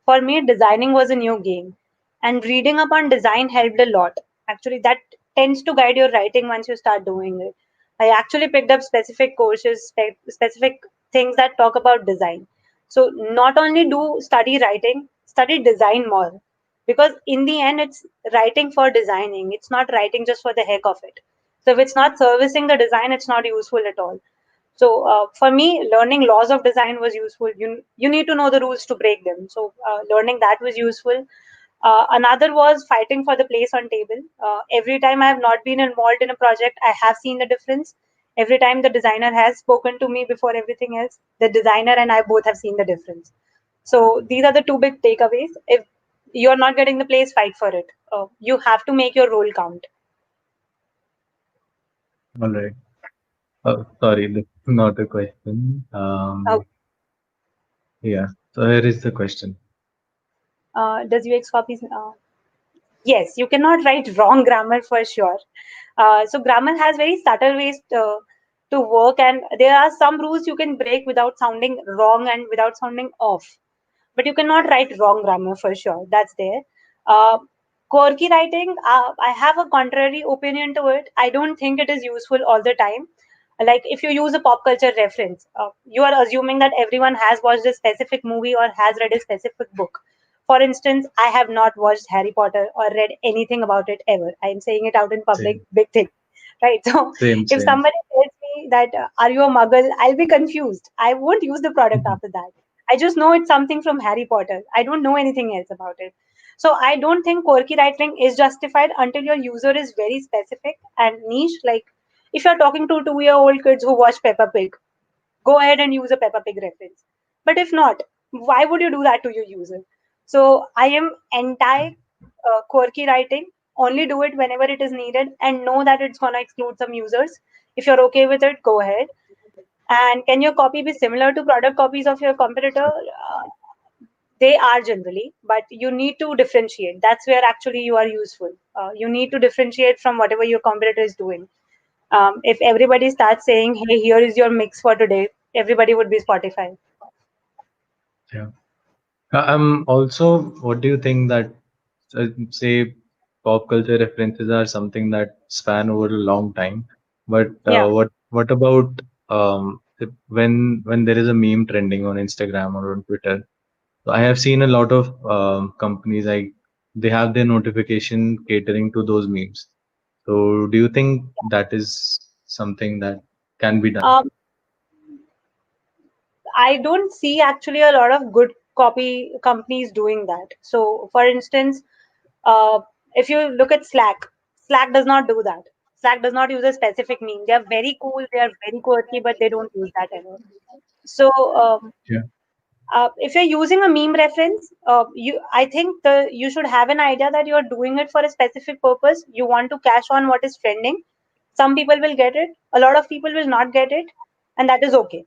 For me, designing was a new game, and reading up on design helped a lot. Actually, that tends to guide your writing once you start doing it. I actually picked up specific courses, specific things that talk about design. So not only do study writing, study design more, because in the end, it's writing for designing. It's not writing just for the heck of it. So if it's not servicing the design, it's not useful at all. So for me, learning laws of design was useful. You need to know the rules to break them. So learning that was useful. Another was fighting for the place on table. Every time I have not been involved in a project, I have seen the difference. Every time the designer has spoken to me before everything else, the designer and I both have seen the difference. So these are the two big takeaways. If you're not getting the place, fight for it. You have to make your role count. All right. Sorry, this is not a question. Yeah. So here is the question. Does UX copies? Yes, you cannot write wrong grammar for sure. So grammar has very subtle ways to work, and there are some rules you can break without sounding wrong and without sounding off. But you cannot write wrong grammar for sure. That's there. Uh, Quirky writing, I have a contrary opinion to it. I don't think it is useful all the time. Like if you use a pop culture reference, you are assuming that everyone has watched a specific movie or has read a specific book. For instance, I have not watched Harry Potter or read anything about it ever. I am saying it out in public, Same, big thing, right? So same, if same. somebody tells me that, are you a muggle? I'll be confused. I won't use the product Mhm. after that. I just know it's something from Harry Potter. I don't know anything else about it. So I don't think quirky writing is justified until your user is very specific and niche. Like if you're talking to 2-year-old kids who watch Peppa Pig, go ahead and use a Peppa Pig reference. But if not, why would you do that to your user? So I am anti quirky writing. Only do it whenever it is needed and know that it's going to exclude some users. If you're okay with it, go ahead. And can your copy be similar to product copies of your competitor? They are generally, but you need to differentiate. That's where actually you are useful. You need to differentiate from whatever your competitor is doing. If everybody starts saying, hey, here is your mix for today, everybody would be Spotify. Yeah. Also, what do you think that say pop culture references are something that span over a long time, but Yeah. what about when there is a meme trending on Instagram or on Twitter? So I have seen a lot of companies like they have their notification catering to those memes. So do you think that is something that can be done? Um, I don't see actually a lot of good copy companies doing that. So, for instance, uh, if you look at Slack, Slack does not do that. Slack does not use a specific meme. They are very cool, they are very quirky, but they don't use that ever. So, Yeah. if you're using a meme reference, I think you should have an idea that you're doing it for a specific purpose. You want to cash on what is trending. Some people will get it, a lot of people will not get it, and that is okay.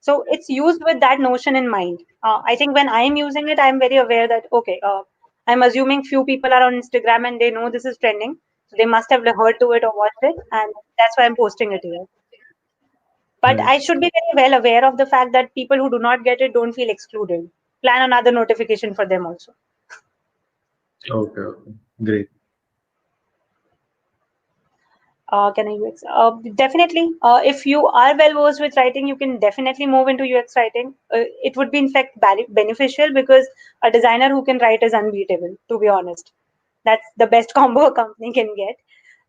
So it's used with that notion in mind. I think when I'm using it, I'm very aware that okay, I'm assuming few people are on Instagram and they know this is trending, so they must have heard to it or watched it, and that's why I'm posting it here. But Right. I should be very well aware of the fact that people who do not get it don't feel excluded. Plan another notification for them also. Okay. Okay. Great. Can I UX? Definitely. If you are well versed with writing, you can definitely move into UX writing. It would be, in fact, beneficial because a designer who can write is unbeatable, to be honest. That's the best combo a company can get.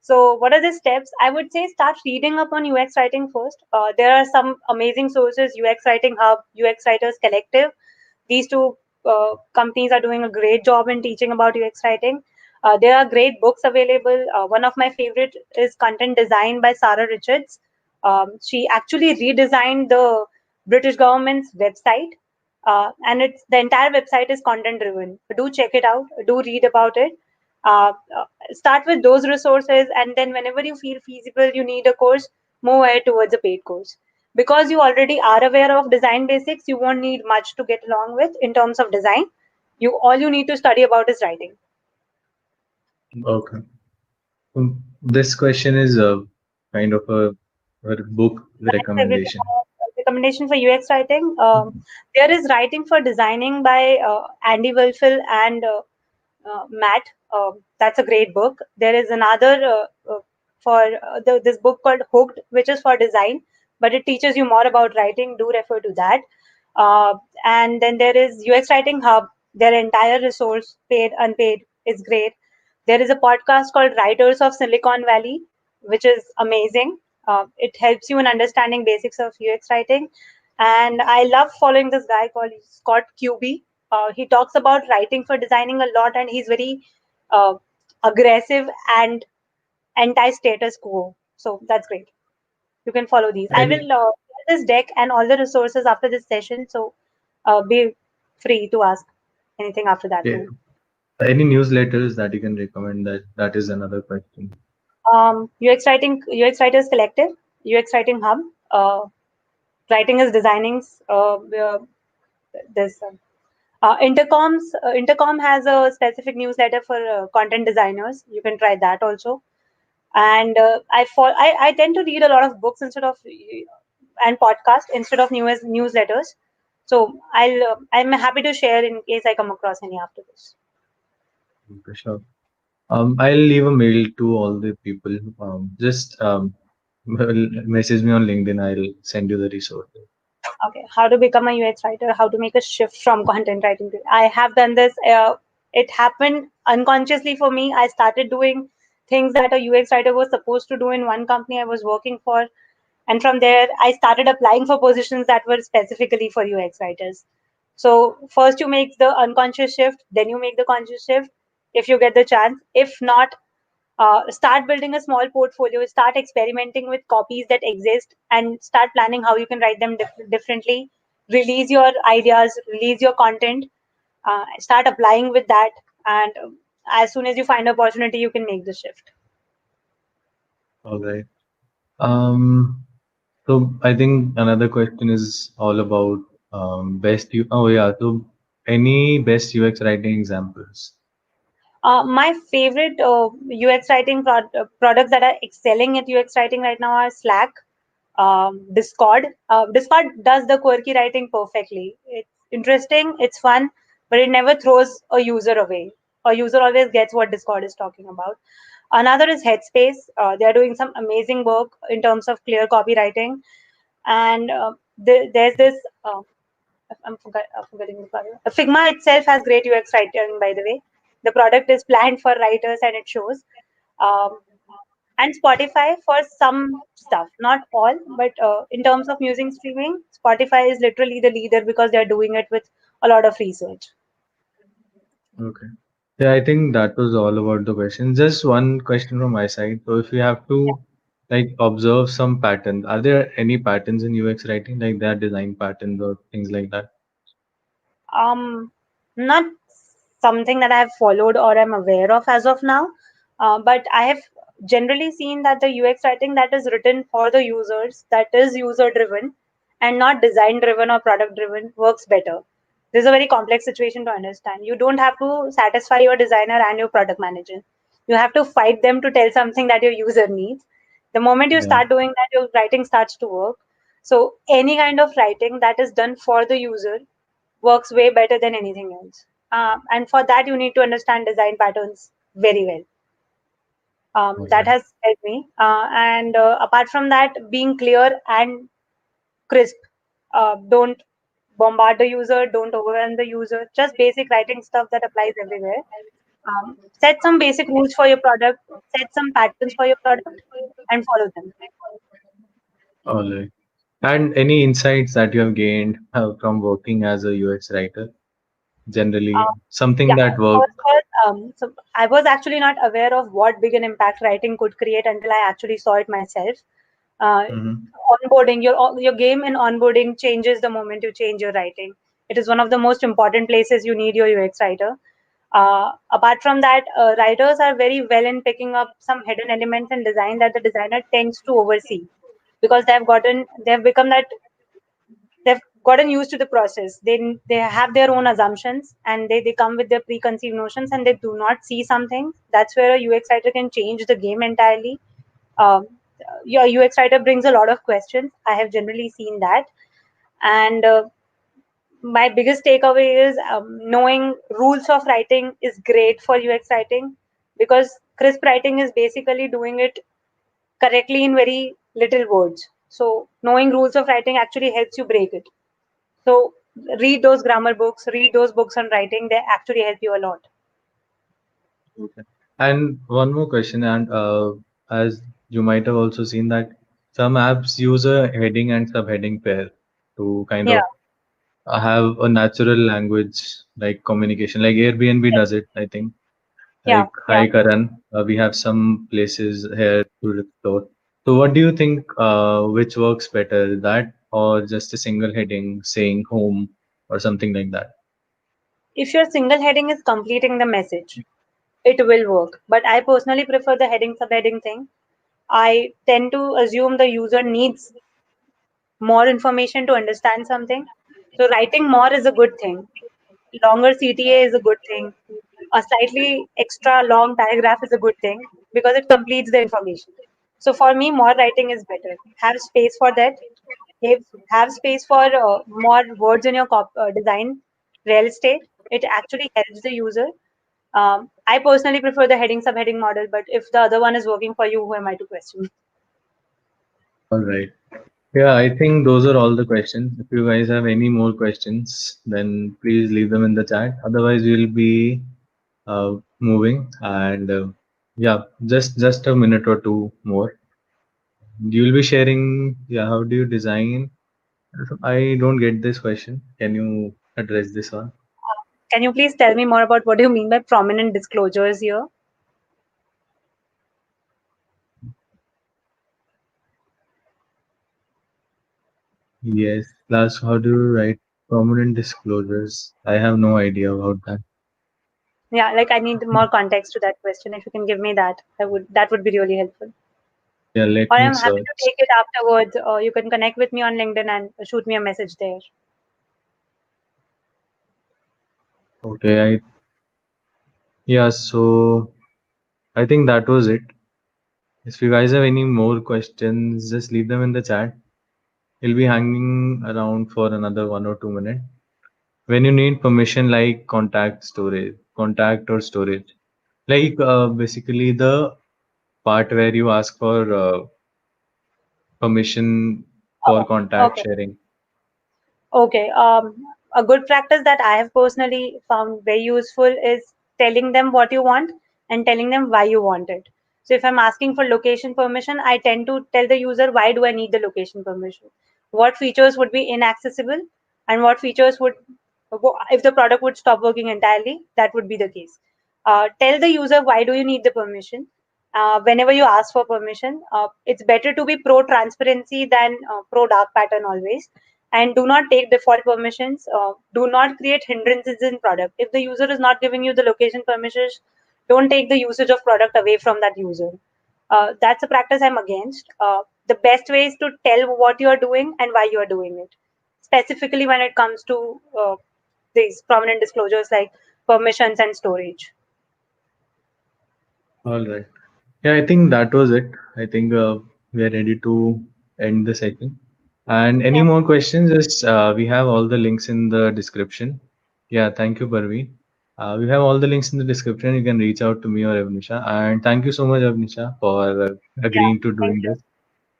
So, what are the steps? I would say start reading up on UX writing first. There are some amazing sources: UX Writing Hub, UX Writers Collective. These two companies are doing a great job in teaching about UX writing. There are great books available. One of my favorite is Content Design by Sarah Richards. She actually redesigned the British government's website, and it's the entire website is content driven. Do check it out. Do read about it. Start with those resources, and then whenever you feel feasible, you need a course, move ahead towards a paid course. Because you already are aware of design basics, you won't need much to get along with in terms of design. You all you need to study about is writing. Okay. This question is kind of a book That's everything. recommendation. Recommendation for UX writing. There is Writing for Designing by Andy Wilfil and Matt. That's a great book. There is another for this book called Hooked, which is for design, but it teaches you more about writing. Do refer to that. Uh, and then there is UX Writing Hub. Their entire resource, paid, unpaid, is great. There is a podcast called Writers of Silicon Valley, which is amazing. It helps you in understanding basics of UX writing. And I love following this guy called Scott QB. He talks about writing for designing a lot, and he's very uh, aggressive and anti-status quo. So that's great. You can follow these. I Any will share this deck and all the resources after this session. So be free to ask anything after that yeah, too. any newsletters that you can recommend? That is another question. UX Writers Collective, UX Writing Hub, Writing is Designing's this. Intercom has a specific newsletter for content designers. You can try that also. And I tend to read a lot of books instead of and podcasts instead of newsletters. So I'm happy to share in case I come across any after this. Okay, sure. I'll leave a mail to all the people. Just message me on LinkedIn. I'll send you the resources. Okay, how to become a UX writer, how to make a shift from content writing to. I have done this. It happened unconsciously for me. I started doing things that a UX writer was supposed to do in one company I was working for. And from there, I started applying for positions that were specifically for UX writers. So first you make the unconscious shift, then you make the conscious shift if you get the chance. If not, start building a small portfolio, start experimenting with copies that exist, and start planning how you can write them differently. Release your ideas, release your content, start applying with that, and as soon as you find opportunity, you can make the shift. All right. Um, so I think another question is all about best you. Oh yeah. So any best UX writing examples? My favorite UX writing products that are excelling at UX writing right now are Slack, Discord. Discord does the quirky writing perfectly. It's interesting, it's fun, but it never throws a user away. A user always gets what Discord is talking about. Another is Headspace. They are doing some amazing work in terms of clear copywriting. And there's this. Forgetting the product. Figma itself has great UX writing, by the way. The product is planned for writers and it shows. Um, and Spotify for some stuff, not all, but in terms of music streaming, Spotify is literally the leader because they're doing it with a lot of research. Okay. Yeah, I think that was all about the questions. Just one question from my side. So if you have to like observe some patterns, are there any patterns in UX writing, like there are design patterns or things like that? Not something that I have followed or am aware of as of now, but I have generally seen that the UX writing that is written for the users, that is user driven and not design driven or product driven, works better. This is a very complex situation to understand. You don't have to satisfy your designer and your product manager. You have to fight them to tell something that your user needs. The moment you Yeah. start doing that, your writing starts to work. So any kind of writing that is done for the user works way better than anything else. And for that, you need to understand design patterns very well. That Okay. has helped me. And apart from that, being clear and crisp. Don't bombard the user, don't overwhelm the user. Just basic writing stuff that applies everywhere. Set some basic rules for your product, set some patterns for your product, and follow them. All right. And any insights that you have gained from working as a UX writer, generally, Uh, something Yeah, that worked. first was so I was actually not aware of what big an impact writing could create until I actually saw it myself. Uh, Hmm. Onboarding, your game in onboarding changes the moment you change your writing. It is one of the most important places you need your UX writer. Apart from that, writers are very well in picking up some hidden elements in design that the designer tends to oversee because they've become that they've gotten used to the process. They have their own assumptions and they come with their preconceived notions and they do not see something. That's where a UX writer can change the game entirely. Um, your UX writer brings a lot of questions. I have generally seen that, and my biggest takeaway is knowing rules of writing is great for UX writing because crisp writing is basically doing it correctly in very little words. So knowing rules of writing actually helps you break it. So read those grammar books, read those books on writing. They actually help you a lot. Okay. And one more question, and as you might have also seen that some apps use a heading and subheading pair to kind Yeah, of have a natural language like communication. Like Airbnb does it, I think. yeah, Like, yeah. hi Karan, we have some places here to explore. So, what do you think? Which works better, that or just a single heading saying home or something like that? If your single heading is completing the message, it will work. But I personally prefer the heading subheading thing. I tend to assume the user needs more information to understand something. So writing more is a good thing. longer CTA is a good thing. A slightly extra long paragraph is a good thing because it completes the information. So for me, more writing is better. Have space for that. Have, have space for more words in your design real estate. It actually helps the user. I personally prefer the heading subheading model, but if the other one is working for you, who am I to question? All right. Yeah, I think those are all the questions. If you guys have any more questions, then please leave them in the chat. Otherwise, we'll be moving. And yeah, just a minute or two more. You'll be sharing. Yeah, how do you design? I don't get this question. Can you address this one? Can you please tell me more about what you mean by prominent disclosures here? Yes. Last, how do you write prominent disclosures? I have no idea about that. Yeah, like I need more context to that question. If you can give me that, that would be really helpful. Yeah, let Or me I'm happy to search. take it afterwards. Or you can connect with me on LinkedIn and shoot me a message there. Okay, yeah, so I think that was it. If you guys have any more questions, just leave them in the chat. We'll be hanging around for another 1 or 2 minutes. When you need permission like contact or storage, like basically the part where you ask for permission for Oh, contact okay. sharing. Okay. A good practice that I have personally found very useful is telling them what you want and telling them why you want it. So if I'm asking for location permission, I tend to tell the user why do I need the location permission? What features would be inaccessible and what features would, if the product would stop working entirely, that would be the case. Tell the user why do you need the permission. Whenever you ask for permission, it's better to be pro transparency than pro dark pattern always, and do not take default permissions. Do not create hindrances in product. If the user is not giving you the location permissions, don't take the usage of product away from that user. That's a practice I'm against. The best way is to tell what you are doing and why you are doing it, specifically when it comes to these prominent disclosures like permissions and storage. All right. Yeah, I think that was it. I think we are ready to end the session. And any Yeah, more questions? Just we have all the links in the description. Yeah, thank you, Parvi. We have all the links in the description. You can reach out to me or Evnisha. And thank you so much, Evnisha, for yeah. agreeing to Thank doing you. this.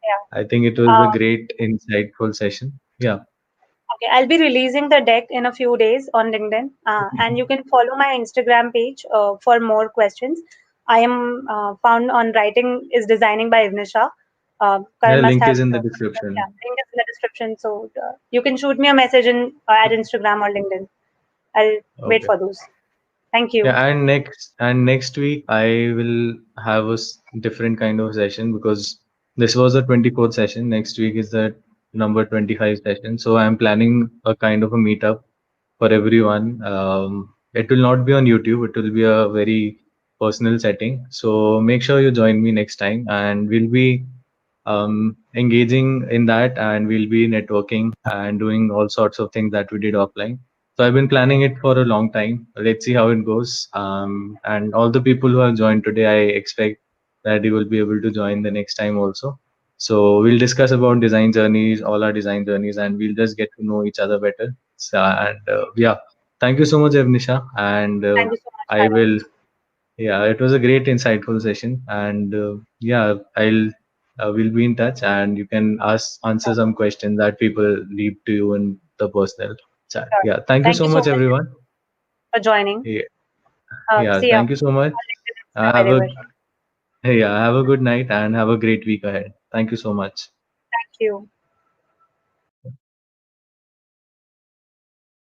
Yeah. I think it was a great, insightful session. Yeah. Okay, I'll be releasing the deck in a few days on LinkedIn, and you can follow my Instagram page for more questions. I am found on Writing is Designing by Evnisha. I The must link have is in the yeah, description. link is in the description, so you can shoot me a message in at Instagram or LinkedIn. I'll wait Okay. for those. Thank you. Yeah, and next week I will have a different kind of session because this was the 24th session. Next week is the number 25 session. So I'm planning a kind of a meetup for everyone. It will not be on YouTube. It will be a very personal setting. So make sure you join me next time, and we'll be engaging in that, and we'll be networking and doing all sorts of things that we did offline. So I've been planning it for a long time. Let's see how it goes. And all the people who have joined today, I expect that you will be able to join the next time also. So we'll discuss about design journeys, all our design journeys, and we'll just get to know each other better. So, and yeah, thank you so much, Evnisha. And Thank you so much, I Karan. will yeah, it was a great, insightful session, and yeah, I'll we'll be in touch, and you can ask answer some questions that people leave to you in the personal chat. Sure. Yeah, thank you Thank so you so much, much everyone. for joining. Yeah, yeah, See ya thank you so much. on LinkedIn, Insta, Have a wherever. yeah, have a good night and have a great week ahead. Thank you so much. Thank you.